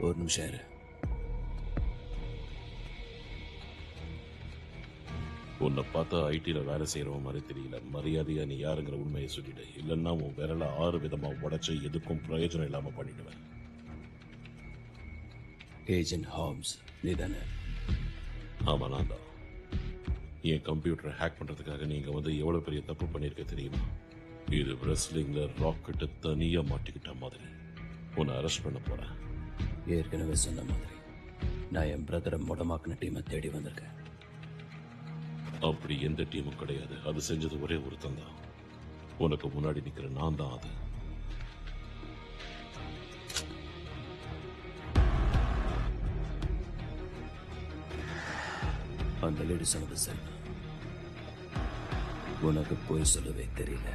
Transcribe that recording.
ஒரு நிமிஷம் இரு. உன்னை பார்த்தா ஐடில வேலை செய்யறவன் மாதிரி தெரியல. மரியாதையா நீ யாருங்கிற உண்மையை சொல்லிடு, இல்லைன்னா உன் விரல 6 விதமா உடைச்சு எதுக்கும் பிரயோஜனம் இல்லாம பண்ணிடுவேன். ஏஜென்ட் ஹார்ம்ஸ் நீதானே? ஆமா, நான் தான். என் கம்ப்யூட்டரை ஹேக் பண்றதுக்காக நீங்க வந்து எவ்வளவு பெரிய தப்பு பண்ணிருக்க தெரியுமா? இது ரெஸ்லிங்ல ராக்கெட்டு தனியா மாட்டிக்கிட்ட மாதிரி. உன்னை அரெஸ்ட் பண்ண போறேன். ஏற்கனவே சொன்ன மாதிரி நான் என் பிரதரை முடமாக்கின டீமை தேடி வந்திருக்கேன். அப்படி எந்த டீமும் கிடையாது. அது செஞ்சது ஒரே ஒருத்தன் தான். உனக்கு முன்னாடி நிக்கிற நான் தான் அது. அந்த லேடி சொன்னது சரி. உனக்கு போய் சொல்லவே தெரியல.